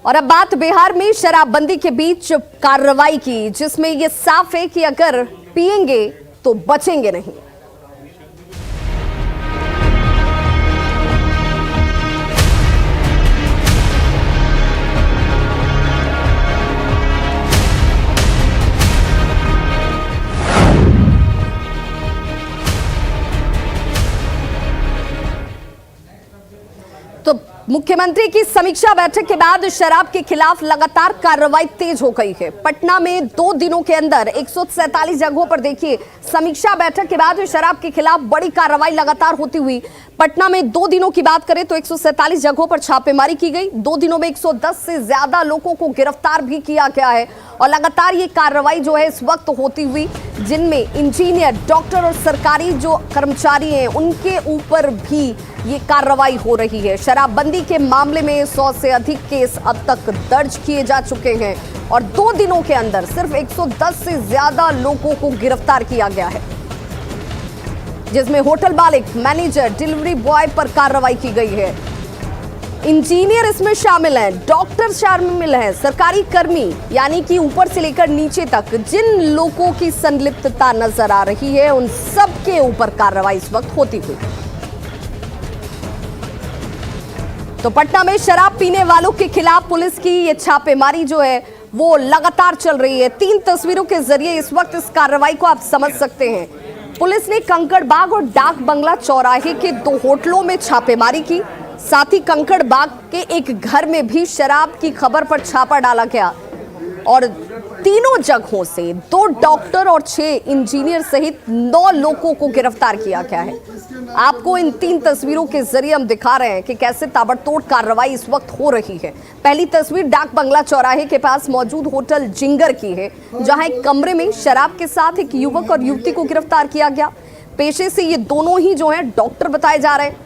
और अब बात बिहार में शराबबंदी के बीच कार्रवाई की, जिसमें यह साफ है कि अगर पिएंगे तो बचेंगे नहीं। तो मुख्यमंत्री की समीक्षा बैठक के बाद शराब के खिलाफ लगातार कार्रवाई तेज हो गई है। पटना में 2 दिनों के अंदर 147 जगहों पर देखिए, समीक्षा बैठक के बाद शराब के खिलाफ बड़ी कार्रवाई लगातार होती हुई पटना में 2 दिनों की बात करें तो 147 जगहों पर छापेमारी की गई। 2 दिनों में 110 से ज्यादा लोगों को गिरफ्तार भी किया गया है और लगातार ये कार्रवाई जो है इस वक्त होती हुई, जिनमें इंजीनियर, डॉक्टर और सरकारी जो कर्मचारी हैं उनके ऊपर भी ये कार्रवाई हो रही है। शराबबंदी के मामले में 100 से अधिक केस अब तक दर्ज किए जा चुके हैं और 2 दिनों के अंदर सिर्फ 110 से ज्यादा लोगों को गिरफ्तार किया गया है, जिसमें होटल मालिक, मैनेजर, डिलीवरी बॉय पर कार्रवाई की गई है। इंजीनियर इसमें शामिल हैं, डॉक्टर शामिल हैं, सरकारी कर्मी, यानी कि ऊपर से लेकर नीचे तक जिन लोगों की संलिप्तता नजर आ रही है उन सब के ऊपर कार्रवाई इस वक्त होती हुई। तो पटना में शराब पीने वालों के खिलाफ पुलिस की ये छापेमारी जो है वो लगातार चल रही है। 3 तस्वीरों के जरिए इस वक्त इस कार्रवाई को आप समझ सकते हैं। पुलिस ने कंकड़बाग और डाक बंगला चौराहे के 2 होटलों में छापेमारी की, साथ ही कंकड़बाग के एक घर में भी शराब की खबर पर छापा डाला गया और तीनों जगहों से 2 डॉक्टर और 6 इंजीनियर सहित 9 लोगों को गिरफ्तार किया गया है। आपको इन 3 तस्वीरों के जरिए हम दिखा रहे हैं कि कैसे ताबड़तोड़ कार्रवाई इस वक्त हो रही है। पहली तस्वीर डाक बंगला चौराहे के पास मौजूद होटल जिंगर की है, जहां एक कमरे में शराब के साथ एक युवक और युवती को गिरफ्तार किया गया। पेशे से ये दोनों ही जो है डॉक्टर बताए जा रहे हैं।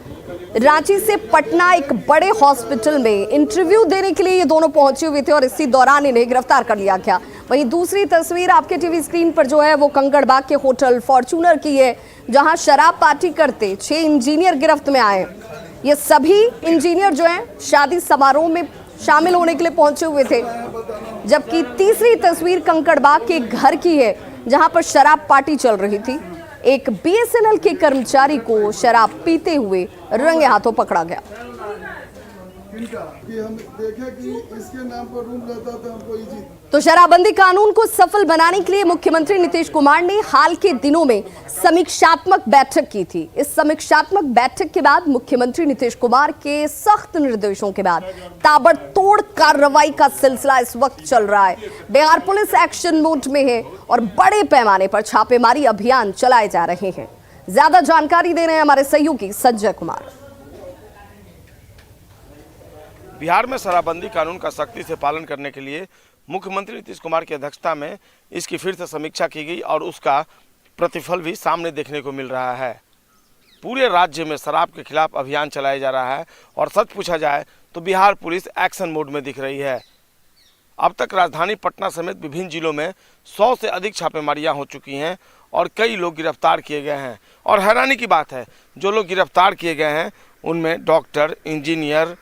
रांची से पटना एक बड़े हॉस्पिटल में इंटरव्यू देने के लिए ये दोनों पहुंचे हुए थे और इसी दौरान इन्हें गिरफ्तार कर लिया गया। वहीं दूसरी तस्वीर आपके टीवी स्क्रीन पर जो है वो कंकड़बाग के होटल फॉर्चूनर की है, जहां शराब पार्टी करते 6 इंजीनियर गिरफ्त में आए। ये सभी इंजीनियर जो हैं शादी समारोह में शामिल होने के लिए पहुंचे हुए थे। जबकि तीसरी तस्वीर कंकड़बाग के घर की है, जहां पर शराब पार्टी चल रही थी। एक बीएसएनएल के कर्मचारी को शराब पीते हुए रंगे हाथों पकड़ा गया। कि हम देखें कि इसके नाम पर रूम रहता था हमको इजी। तो शराबबंदी कानून को सफल बनाने के लिए मुख्यमंत्री नीतीश कुमार ने हाल के दिनों में समीक्षात्मक बैठक की थी। इस समीक्षात्मक बैठक के बाद मुख्यमंत्री नीतीश कुमार के सख्त निर्देशों के बाद ताबड़तोड़ कार्रवाई का सिलसिला इस वक्त चल रहा है। बिहार पुलिस एक्शन मोड में है और बड़े पैमाने पर छापेमारी अभियान चलाए जा रहे हैं। ज्यादा जानकारी दे रहे हैं हमारे सहयोगी संजय कुमार। बिहार में शराबबंदी कानून का सख्ती से पालन करने के लिए मुख्यमंत्री नीतीश कुमार की अध्यक्षता में इसकी फिर से समीक्षा की गई और उसका प्रतिफल भी सामने देखने को मिल रहा है। पूरे राज्य में शराब के खिलाफ अभियान चलाया जा रहा है और सच पूछा जाए तो बिहार पुलिस एक्शन मोड में दिख रही है। अब तक राजधानी पटना समेत विभिन्न जिलों में 100 से अधिक छापेमारियां हो चुकी हैं और कई लोग गिरफ्तार किए गए हैं। और हैरानी की बात है, जो लोग गिरफ्तार किए गए हैं उनमें डॉक्टर, इंजीनियर,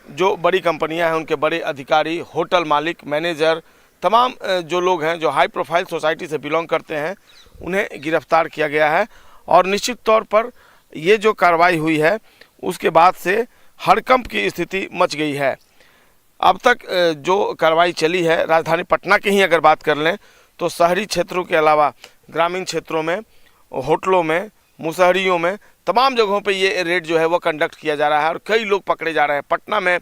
जो बड़ी कंपनियां हैं उनके बड़े अधिकारी, होटल मालिक, मैनेजर, तमाम जो लोग हैं जो हाई प्रोफाइल सोसाइटी से बिलोंग करते हैं उन्हें गिरफ्तार किया गया है। और निश्चित तौर पर ये जो कार्रवाई हुई है उसके बाद से हड़कंप की स्थिति मच गई है। अब तक जो कार्रवाई चली है राजधानी पटना की ही अगर बात कर लें तो शहरी क्षेत्रों के अलावा ग्रामीण क्षेत्रों में, होटलों में, मुसहरियों में, तमाम जगहों पे ये रेड जो है वो कंडक्ट किया जा रहा है और कई लोग पकड़े जा रहे हैं। पटना में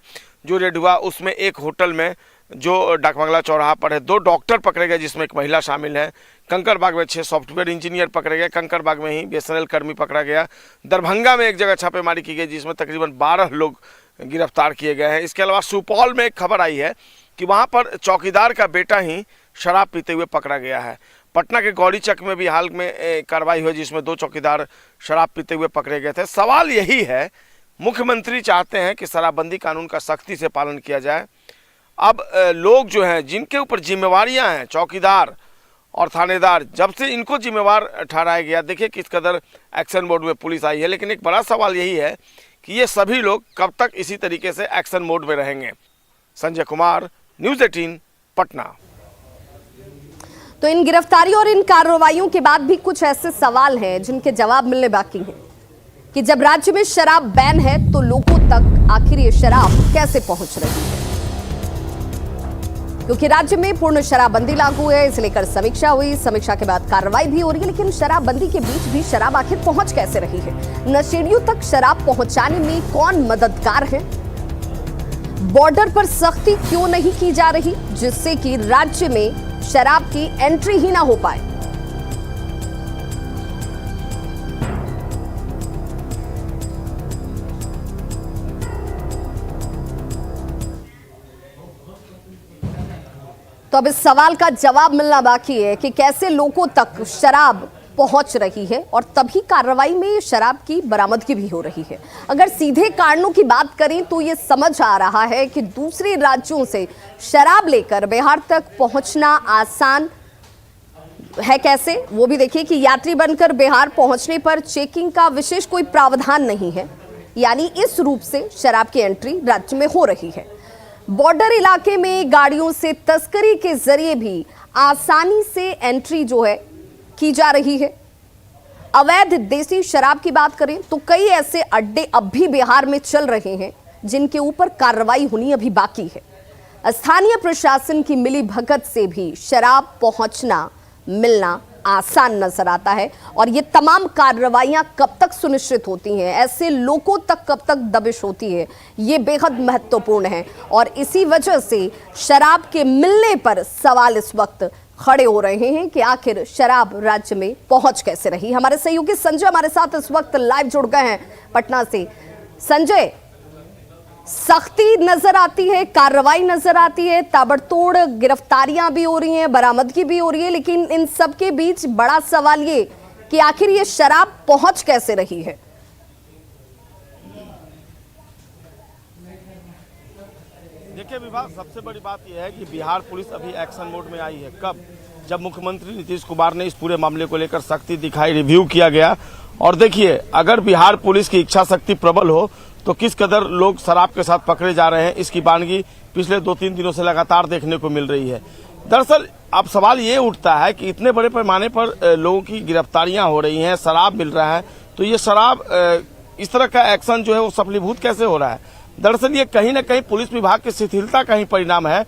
जो रेड हुआ उसमें एक होटल में जो डाक बंगला चौराहा पर है 2 डॉक्टर पकड़े गए, जिसमें एक महिला शामिल है। कंकड़बाग में 6 सॉफ्टवेयर इंजीनियर पकड़े गए। कंकड़बाग में ही बीएसएनएल कर्मी पकड़ा गया। दरभंगा में एक जगह छापेमारी की गई जिसमें तकरीबन 12 लोग गिरफ्तार किए गए हैं। इसके अलावा सुपौल में एक खबर आई है कि वहाँ पर चौकीदार का बेटा ही शराब पीते हुए पकड़ा गया है। पटना के गौरीचक में भी हाल में कार्रवाई हुई जिसमें 2 चौकीदार शराब पीते हुए पकड़े गए थे। सवाल यही है, मुख्यमंत्री चाहते हैं कि शराबबंदी कानून का सख्ती से पालन किया जाए। अब लोग जो हैं जिनके ऊपर जिम्मेवारियां हैं, चौकीदार और थानेदार, जब से इनको जिम्मेवार ठहराया गया, देखिए किस कदर एक्शन मोड में पुलिस आई है। लेकिन एक बड़ा सवाल यही है कि ये सभी लोग कब तक इसी तरीके से एक्शन मोड में रहेंगे। संजय कुमार, न्यूज़ 18 पटना। तो इन गिरफ्तारियों और इन कार्रवाइयों के बाद भी कुछ ऐसे सवाल हैं जिनके जवाब मिलने बाकी हैं कि जब राज्य में शराब बैन है तो लोगों तक आखिर ये शराब कैसे पहुंच रही है, क्योंकि राज्य में पूर्ण शराबबंदी लागू है। इसे लेकर समीक्षा हुई, समीक्षा के बाद कार्रवाई भी हो रही है, लेकिन शराबबंदी के बीच भी शराब आखिर पहुंच कैसे रही है? नशेड़ियों तक शराब पहुंचाने में कौन मददगार है? बॉर्डर पर सख्ती क्यों नहीं की जा रही जिससे कि राज्य में शराब की एंट्री ही ना हो पाए? तो अब इस सवाल का जवाब मिलना बाकी है कि कैसे लोगों तक शराब पहुंच रही है और तभी कार्रवाई में शराब की बरामदगी भी हो रही है। अगर सीधे कारणों की बात करें तो ये समझ आ रहा है कि दूसरे राज्यों से शराब लेकर बिहार तक पहुंचना आसान है कैसे, वो भी देखिए कि यात्री बनकर बिहार पहुंचने पर चेकिंग का विशेष कोई प्रावधान नहीं है, यानी इस रूप से शराब की एंट्री राज्य में हो रही है। बॉर्डर इलाके में गाड़ियों से तस्करी के जरिए भी आसानी से एंट्री जो है की जा रही है। अवैध देसी शराब की बात करें तो कई ऐसे अड्डे अब भी बिहार में चल रहे हैं जिनके ऊपर कार्रवाई होनी अभी बाकी है। स्थानीय प्रशासन की मिली भगत से भी शराब पहुंचना मिलना आसान नजर आता है और ये तमाम कार्रवाइयां कब तक सुनिश्चित होती हैं, ऐसे लोगों तक कब तक दबिश होती है, ये बेहद महत्वपूर्ण है। और इसी वजह से शराब के मिलने पर सवाल इस वक्त खड़े हो रहे हैं कि आखिर शराब राज्य में पहुंच कैसे रही। हमारे सहयोगी संजय हमारे साथ इस वक्त लाइव जुड़ गए हैं पटना से। संजय, सख्ती नजर आती है, कार्रवाई नजर आती है, ताबड़तोड़ गिरफ्तारियां भी हो रही हैं, बरामदगी भी हो रही है, लेकिन इन सब के बीच बड़ा सवाल ये कि आखिर ये शराब पहुंच कैसे रही है? देखिए विभाग, सबसे बड़ी बात यह है कि बिहार पुलिस अभी एक्शन मोड में आई है। कब? जब मुख्यमंत्री नीतीश कुमार ने इस पूरे मामले को लेकर सख्ती दिखाई, रिव्यू किया गया। और देखिए, अगर बिहार पुलिस की इच्छा शक्ति प्रबल हो तो किस कदर लोग शराब के साथ पकड़े जा रहे हैं, इसकी वानगी पिछले 2-3 दिनों से लगातार देखने को मिल रही है। दरअसल अब सवाल ये उठता है कि इतने बड़े पैमाने पर लोगों की गिरफ्तारियां हो रही हैं, शराब मिल रहा है, तो ये शराब इस तरह का एक्शन जो है वो सफलीभूत कैसे हो रहा है? दरअसल ये कहीं ना कहीं पुलिस विभाग की शिथिलता का ही परिणाम है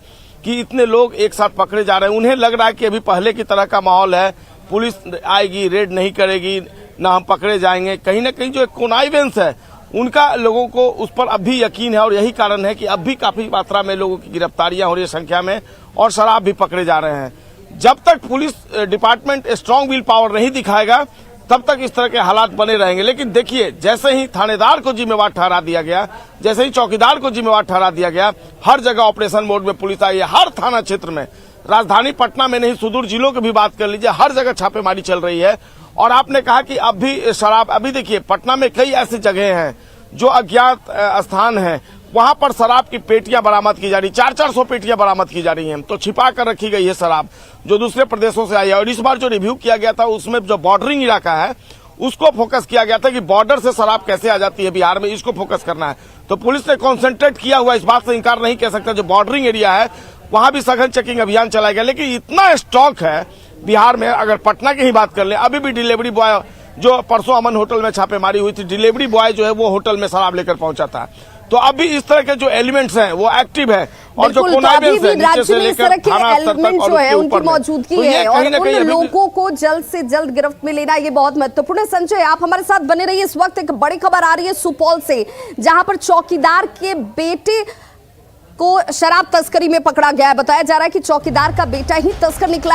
कि इतने लोग एक साथ पकड़े जा रहे हैं। उन्हें लग रहा है कि अभी पहले की तरह का माहौल है, पुलिस आएगी, रेड नहीं करेगी, ना हम पकड़े जाएंगे। कहीं ना कहीं जो एक कॉन्नाइवेंस है उनका लोगों को उस पर अब भी यकीन है और यही कारण है कि अब भी काफी मात्रा में लोगों की गिरफ्तारियां हो रही है संख्या में और शराब भी पकड़े जा रहे हैं। जब तक police department strong will power नहीं दिखाएगा तब तक इस तरह के हालात बने रहेंगे। लेकिन देखिए, जैसे ही थानेदार को जिम्मेवार ठहरा दिया गया, जैसे ही चौकीदार को जिम्मेवार ठहरा दिया गया, हर जगह ऑपरेशन मोड में पुलिस आई है। हर थाना क्षेत्र में, राजधानी पटना में नहीं, सुदूर जिलों की भी बात कर लीजिए, हर जगह छापेमारी चल रही है। और आपने कहा कि अब भी शराब, अभी देखिए पटना में कई ऐसी जगह हैं जो अज्ञात स्थान हैं, वहां पर शराब की पेटियां बरामद की जा रही, 400-400 पेटियां बरामद की जा रही हैं। तो छिपा कर रखी गई है शराब जो दूसरे प्रदेशों से आई है। और इस बार जो रिव्यू किया गया था उसमें जो बॉर्डरिंग इलाका है उसको फोकस किया गया था कि बॉर्डर से शराब कैसे आ जाती है बिहार में, इसको फोकस करना है। तो पुलिस ने कॉन्सेंट्रेट किया हुआ, इस बात से इंकार नहीं कह सकता। जो बॉर्डरिंग एरिया है वहां भी सघन चेकिंग अभियान चलाया गया। लेकिन इतना स्टॉक है बिहार में, अगर पटना की ही बात कर ले, अभी भी डिलीवरी बॉय जो परसों अमन होटल में छापेमारी हुई थी, डिलीवरी बॉय जो है वो होटल में शराब लेकर पहुंचा था। तो अभी इस तरह के जो एलिमेंट्स हैं वो एक्टिव है और जो कोनाइवेंस है नीचे से लेकर थाना स्तर तक और उसके ऊपर मौजूदगी है और उन लोगों को जल्द से जल्द गिरफ्त में लेना ये बहुत महत्वपूर्ण है। संजय, आप हमारे साथ बने रहिए। इस वक्त एक बड़ी खबर आ रही है सुपौल से, जहां पर चौकीदार के बेटे को शराब तस्करी में पकड़ा गया है। बताया जा रहा है कि चौकीदार का बेटा ही तस्कर निकला है।